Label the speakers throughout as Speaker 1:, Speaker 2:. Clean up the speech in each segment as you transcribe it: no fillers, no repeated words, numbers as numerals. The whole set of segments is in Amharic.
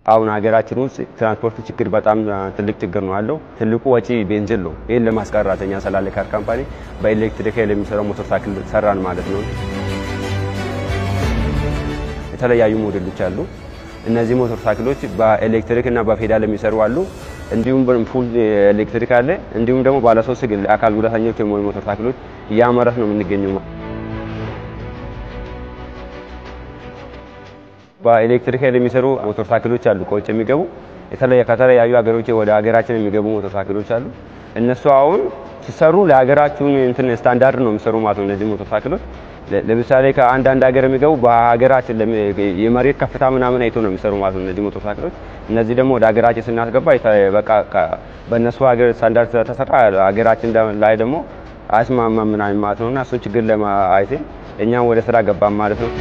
Speaker 1: አሁን ሀገራችን ውስጥ ትራንስፖርት ችግር በጣም ትልቅ ችግር ነው ያለው። ትልቁ ወጪ ቤንዚን ነው። ይሄን ለማስቀረት እኛ ሰላሌ ካር ካምፓኒ በኤሌክትሪክ ኃይል የሚሰራው ሞተር ሳይክል ሰራን ማለት ነው። የተለያዩ ሞዴሎች አሉ። እነዚህ ሞተር ሳይክሎች በኤሌክትሪክ እና በፔዳል የሚሰሩ አሉ። እንዲሁም ፉል ኤሌክትሪክ አለ። እንዲሁም ደግሞ ባለ 3 እግር አካል ጉዳተኞች የሚሆኑ ሞተር ሳይክሎች እያመረት ነው የምንገኘው። በኤሌክትሪክ ኃይል የሚሰሩ ሞተር ሳይክሎች አሉ። ከውጭ የሚገቡ ከተለያዩ ሀገሮች ወደ ሀገራችን የሚገቡ ሞተር ሳይክሎች አሉ። እነሱ አሁን ሲሰሩ ለሀገራችን እንትን ስታንዳርድ ነው የሚሰሩ ማለት ነው። እነዚህ ሞተር ሳይክሎች ለምሳሌ ከአንዳንድ ሀገር የሚገቡ በሀገራችን የመሬት ከፍታ ምናምን አይቶ ነው የሚሰሩ ማለት ነው። እነዚህ ሞተር ሳይክሎች እነዚህ ደግሞ ወደ ሀገራችን ስናስገባ በቃ በእነሱ ሀገር ስታንዳርድ ስለተሰራ ሀገራችን ላይ ደግሞ አይስማማም ምናምን ማለት ነውና እሱ ችግር ለማይተን እኛ ወደ ስራ ገባን ማለት ነው።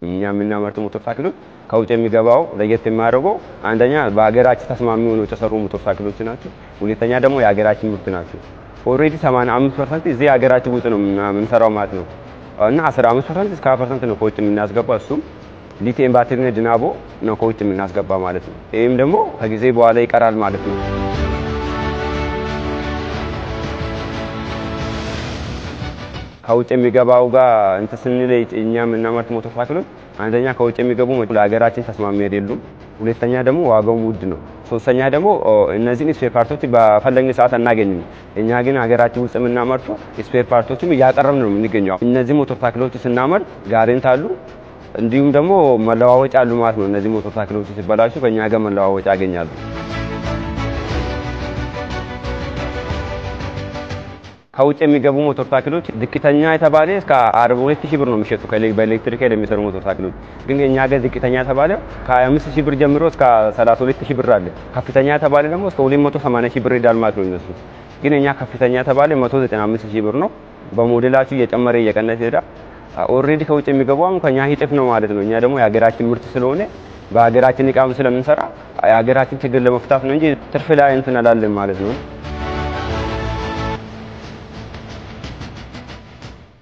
Speaker 1: እኛ የምናመርተው ሞተር ሳይክሎች ከውጭ የሚገባው ለየት የሚያደርገው አንደኛ በሀገራችን ተስማሚ ሆነው የተሰሩ ሞተር ሳይክሎች ናቸው። ሁለተኛ ደግሞ የሀገራችን ምርት ናቸው። ኦሬዲ 85% እዚህ ሀገራችን ውስጥ ነው የምንሰራው ማለት ነው እና 15% እስከ 20% ነው ከውጭ የምናስገባው። እሱም ሊቲየም ባትሪና ዲናሞ ነው ከውጭ የምናስገባው ማለት ነው። ይሄም ደግሞ ከጊዜ በኋላ ይቀራል ማለት ነው። ከውጭ የሚገባው ጋር እንትን ስንል እኛ የምናመርት ሞተር ሳይክሎች አንደኛ ከውጭ የሚገቡ ለሀገራችን ተስማሚ አይደሉም። ሁለተኛ ደግሞ ዋጋው ውድ ነው። ሶስተኛ ደግሞ እነዚህን ስፔር ፓርቶች በፈለግን ሰዓት አናገኝም። እኛ ግን ሀገራችን ውስጥ የምናመርተው ስፔር ፓርቶችም እያቀረብን ነው የምንገኘው። እነዚህ ሞተር ሳይክሎች ስናመርት ጋሬንት አሉ፣ እንዲሁም ደግሞ መለዋወጫ አሉ ማለት ነው። እነዚህ ሞተር ሳይክሎች ሲበላሹ ከኛ ጋር መለዋወጫ ያገኛሉ። ከውጭ የሚገቡ ሞተር ሳይክሎች ዝቅተኛ የተባለ እስከ 42000 ብር ነው የሚሸጡ በኤሌክትሪክ ኃይል የሚሰሩ ሞተር ሳይክሎች። ግን እኛ ጋር ዝቅተኛ የተባለ ከ25000 ብር ጀምሮ እስከ 32000 ብር አለ። ከፍተኛ የተባለ ደግሞ እስከ 280000 ብር ይዳል ማለት ነው እነሱ። ግን እኛ ከፍተኛ የተባለ 195000 ብር ነው። በሞዴላችሁ እየጨመረ እየቀነሰ ይሄዳል። ኦሬዲ ከውጭ የሚገባው ከኛ ይጥፍ ነው ማለት ነው። እኛ ደግሞ የሀገራችን ምርት ስለሆነ በሀገራችን እቃም ስለምንሰራ የሀገራችን ችግር ለመፍታት ነው እንጂ ትርፍ ላይ እንትን አላለም ማለት ነው።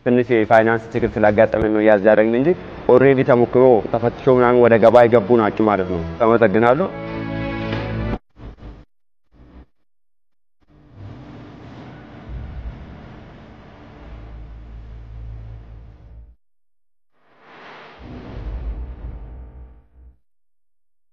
Speaker 1: ትንሽ የፋይናንስ ችግር ስላጋጠመን ነው ያዛረግን እንጂ ኦሬዲ ተሞክሮ ተፈትሾ ምናምን ወደ ገበያ ገቡ ናቸው ማለት ነው። ተመሰግናለሁ።